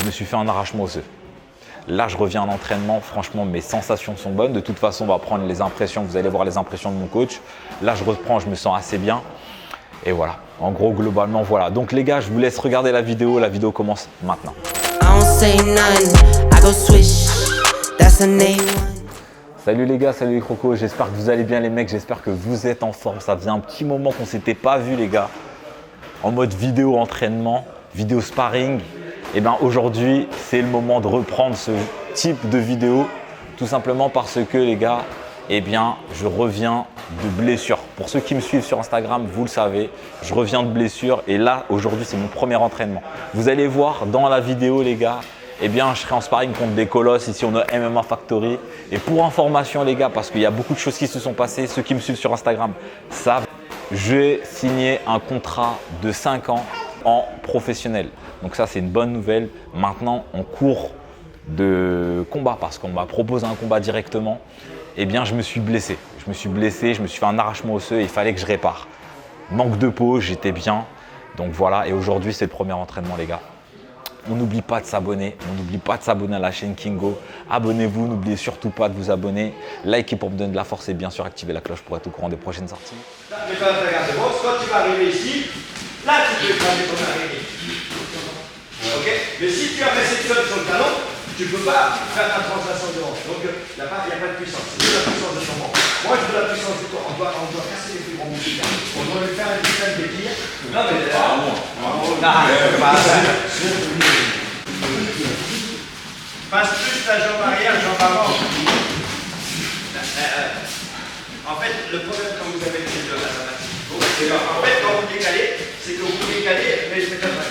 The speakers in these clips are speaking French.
je me suis fait un arrachement osseux. Là, je reviens à l'entraînement. Franchement, mes sensations sont bonnes. De toute façon, on va prendre les impressions. Vous allez voir les impressions de mon coach. Là, je reprends, je me sens assez bien. Et voilà. En gros, globalement, voilà. Donc, les gars, je vous laisse regarder la vidéo. La vidéo commence maintenant. Salut les gars, salut les crocos. J'espère que vous allez bien, les mecs. J'espère que vous êtes en forme. Ça faisait un petit moment qu'on ne s'était pas vu, les gars. En mode vidéo entraînement, vidéo sparring. Et bien aujourd'hui, c'est le moment de reprendre ce type de vidéo, tout simplement parce que les gars, eh bien, je reviens de blessure. Pour ceux qui me suivent sur Instagram, vous le savez, je reviens de blessure et là, aujourd'hui, c'est mon premier entraînement. Vous allez voir dans la vidéo, les gars, eh bien, je serai en sparring contre des colosses. Ici, on a MMA Factory. Et pour information, les gars, parce qu'il y a beaucoup de choses qui se sont passées, ceux qui me suivent sur Instagram savent, j'ai signé un contrat de 5 ans en professionnel. Donc ça, c'est une bonne nouvelle. Maintenant, en cours de combat, parce qu'on m'a proposé un combat directement, eh bien, je me suis blessé. Je me suis fait un arrachement osseux et il fallait que je répare. Manque de peau, j'étais bien. Donc voilà, et aujourd'hui, c'est le premier entraînement, les gars. On n'oublie pas de s'abonner, à la chaîne Kingo. Abonnez-vous, n'oubliez surtout pas de vous abonner. Likez pour me donner de la force et bien sûr, activez la cloche pour être au courant des prochaines sorties. Quand tu vas arriver ici, là, tu peux écraser ton arrivée. Ok. Mais si tu as fait cette zone sur le talon, tu ne peux pas faire ta translation de hanche. Donc, il n'y a pas de puissance. C'est la puissance de ton banc. Moi, je veux la puissance du corps. On doit casser les fibres musculaires. On doit lui faire une système de tir. Non, mais passe plus la jambe arrière, jambe avant. En fait, le problème quand vous avez les deux, en fait, quand vous décalez, c'est que vous décalez, mais je fais comme ça.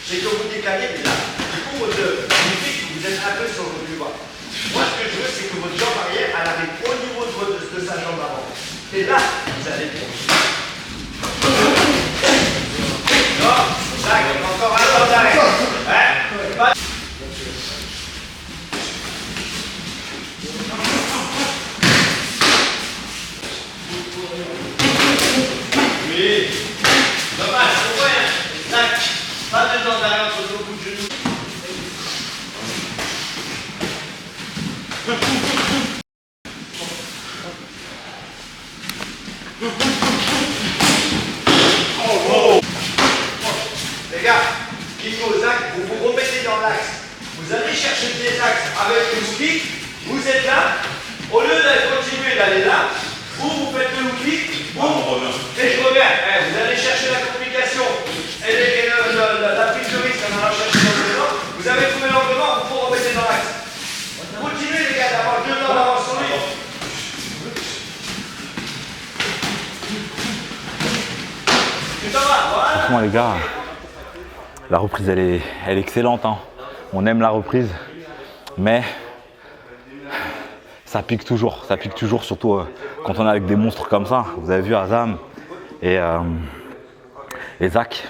C'est que vous décalez là. Du coup, vous êtes un peu sur le plus bas. Moi, ce que je veux, c'est que votre jambe arrière, elle arrive au niveau de sa jambe avant. Et là, vous allez non, tac, encore un temps d'arrêt. Hein? Oui. Dommage, c'est vrai. Tac. Pas de temps d'arrêt entre vos coups de genoux. Oh. Les gars, Kiko, Zach, vous vous remettez dans l'axe. Vous allez chercher des axes avec le kick. Vous êtes là. Au lieu de continuer d'aller là, vous faites le kick. Et je reviens. Vous allez chercher la complication et la prise de risque en allant chercher l'englement. Vous avez trouvé l'englement, vous vous remettez dans l'axe. Continuez les gars d'avoir 2 ans d'avance sur lui. Tu t'en vas, voilà. Franchement, les gars, la reprise, elle est excellente. Hein. On aime la reprise, mais ça pique toujours. Ça pique toujours, surtout quand on est avec des monstres comme ça. Vous avez vu Azam et Zach,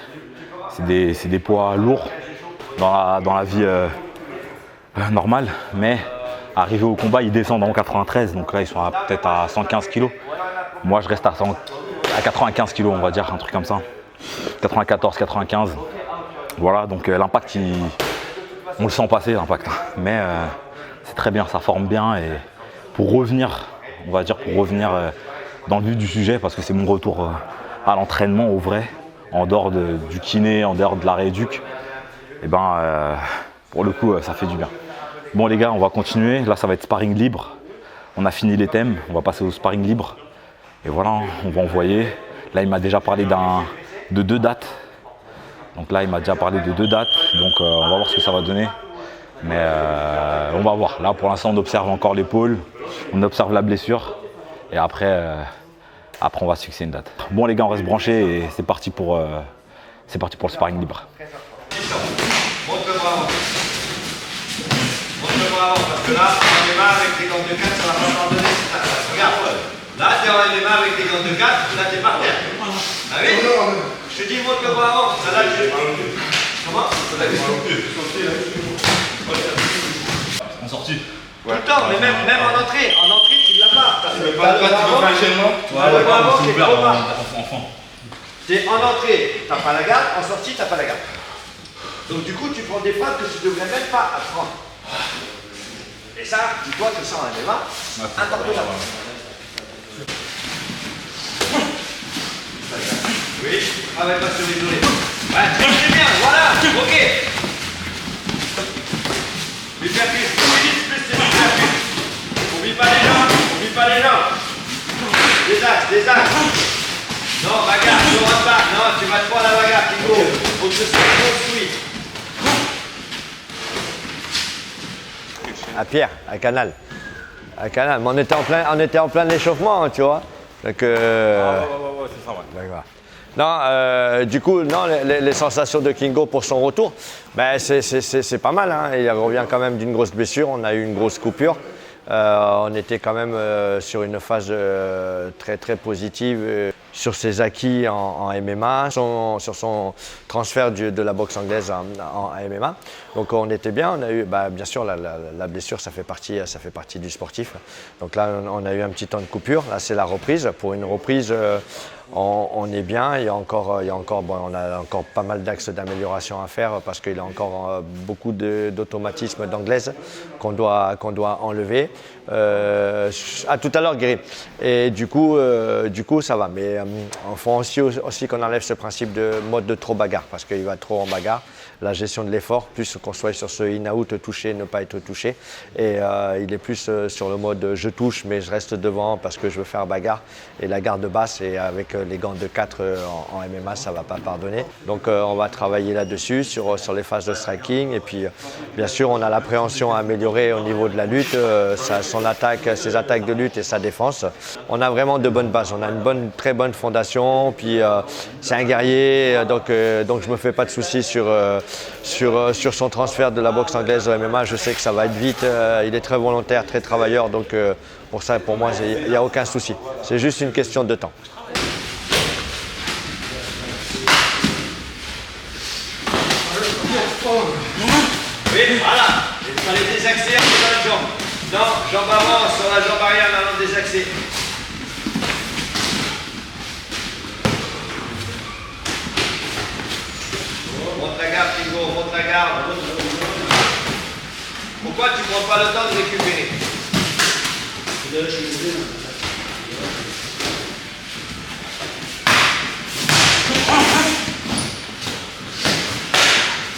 c'est des poids lourds dans la vie normale, mais arrivé au combat, ils descendent en 93, donc là ils sont peut-être à 115 kg. Moi je reste à 95 kg, on va dire, un truc comme ça. 94, 95. Voilà, donc l'impact, on le sent passer, l'impact. Mais c'est très bien, ça forme bien. Et pour revenir, on va dire, dans le vif du sujet, parce que c'est mon retour à l'entraînement au vrai, en dehors du kiné, en dehors de la rééduc, et ben pour le coup, ça fait du bien. Bon les gars, on va continuer. Là, ça va être sparring libre. On a fini les thèmes, on va passer au sparring libre. Et voilà, on va envoyer. Là, il m'a déjà parlé de 2 dates. Donc là, il m'a déjà parlé de 2 dates. Donc on va voir ce que ça va donner. Mais on va voir. Là, pour l'instant, on observe encore l'épaule. On observe la blessure. Et après, on va se fixer une date. Bon les gars, on reste branchés et c'est parti pour le sparring libre. Montre-moi avant. Montre-moi avant, parce que là, on démarre avec des gants de 4, ça va pas t'en donner cette attaque. Regarde, là, tu en démarre avec des gants de 4, là, t'es par terre. Ah oui? Je te dis, montre-moi avant. Ça, là, comment? En sortie. Tout le temps, mais même en entrée. En entrée, tu ne l'as pas. Tu veux pas faire un enchaînement? C'est ouvert en enfant. C'est en entrée, t'as pas la garde. En sortie, t'as pas la garde. Donc du coup, tu prends des frappes que tu ne devrais même pas apprendre. Et ça, dis-toi que ça en MMA, impardonnable. Oui, travaille pas sur les données. Ouais, très bien, voilà, ok. Les percus, plus c'est les percus. Oublie pas les jambes, oublie pas les jambes. Des axes, des axes. Non, bagarre, tu rentres pas. Non, tu vas te prendre la bagarre, Kingo. Faut que ce soit construit. À Pierre, à Canal. À Canal. Mais on était en plein échauffement, tu vois. Donc, ouais, c'est ça, ouais. D'accord. Non, du coup, non, les sensations de Kingo pour son retour, ben, c'est pas mal. Hein. Il revient quand même d'une grosse blessure. On a eu une grosse coupure. On était quand même sur une phase très très positive sur ses acquis en MMA, sur son transfert de la boxe anglaise en MMA. Donc on était bien. On a eu, bien sûr, la blessure, ça fait partie du sportif. Donc là, on a eu un petit temps de coupure. Là, c'est la reprise. Pour une reprise, on est bien. On a encore pas mal d'axes d'amélioration à faire parce qu'il y a encore beaucoup d'automatismes d'anglaise qu'on doit enlever. À tout à l'heure, Guéry. Et du coup, ça va. Mais il faut aussi qu'on enlève ce principe de mode de trop bagarre parce qu'il va trop en bagarre. La gestion de l'effort, plus qu'on soit sur ce in-out, toucher, ne pas être touché. Et il est plus sur le mode je touche, mais je reste devant parce que je veux faire bagarre. Et la garde basse, et avec les gants de 4 en MMA, ça ne va pas pardonner. Donc on va travailler là-dessus, sur les phases de striking. Et puis, bien sûr, on a l'appréhension à améliorer au niveau de la lutte, ses attaques de lutte et sa défense. On a vraiment de bonnes bases. On a une très bonne fondation. Puis c'est un guerrier, donc je ne me fais pas de soucis sur son transfert de la boxe anglaise au MMA. Je sais que ça va être vite. Il est très volontaire, très travailleur. Donc pour ça, pour moi, il n'y a aucun souci. C'est juste une question de temps. Oui, voilà. Il fallait désaxer en faisant la jambe. Non, jambe avant, sur la jambe arrière, maintenant désaxer. Monte la garde, Kingo, monte la garde. Pourquoi tu ne prends pas le temps de récupérer?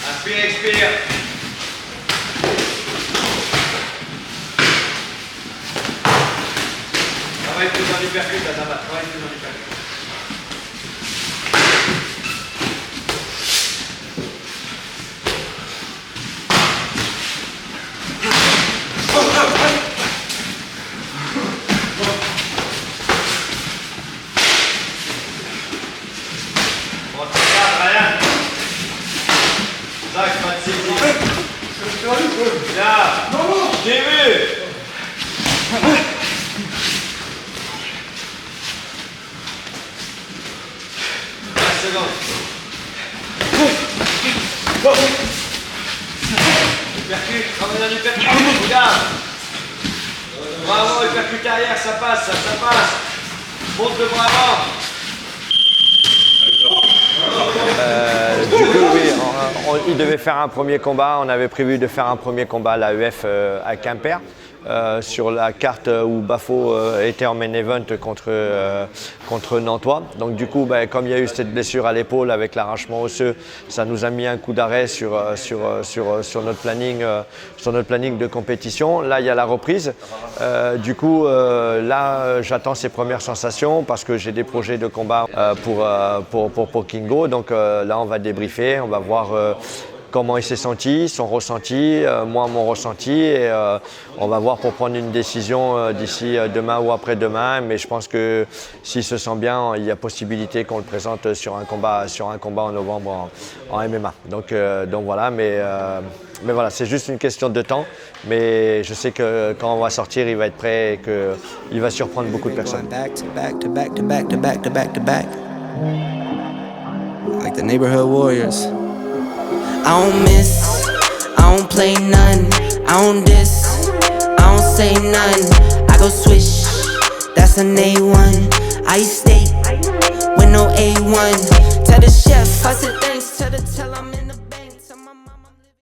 Inspire, expire. Travaille plus dans l'hypercute, Azama. Travaille plus dans l'hypercute. J'ai vu. 20 secondes. Hypercute, ramène un hypercute. Regarde. Bravo, hypercute arrière, ça passe, ça passe. Monte le bras avant. Du coup, oui, il devait faire un premier combat. On avait prévu de faire un premier combat à l'AEF à Quimper. Sur la carte où Bafo était en main event contre Nantois. Donc du coup, comme il y a eu cette blessure à l'épaule avec l'arrachement osseux, ça nous a mis un coup d'arrêt sur notre planning de compétition. Là, il y a la reprise. Du coup, là, j'attends ses premières sensations parce que j'ai des projets de combat pour Kingo. Donc là, on va débriefer, on va voir comment il s'est senti, son ressenti, moi mon ressenti, et on va voir pour prendre une décision d'ici demain ou après-demain. Mais je pense que s'il se sent bien, il y a possibilité qu'on le présente sur un combat en novembre en MMA. Donc voilà, mais voilà, c'est juste une question de temps. Mais je sais que quand on va sortir, il va être prêt et qu'il va surprendre beaucoup de personnes. Like the neighborhood warriors. I don't miss, I don't play none, I don't diss, I don't say none. I go swish, that's an A1. I steak with no A1. Tell the chef, I said thanks, tell I'm in the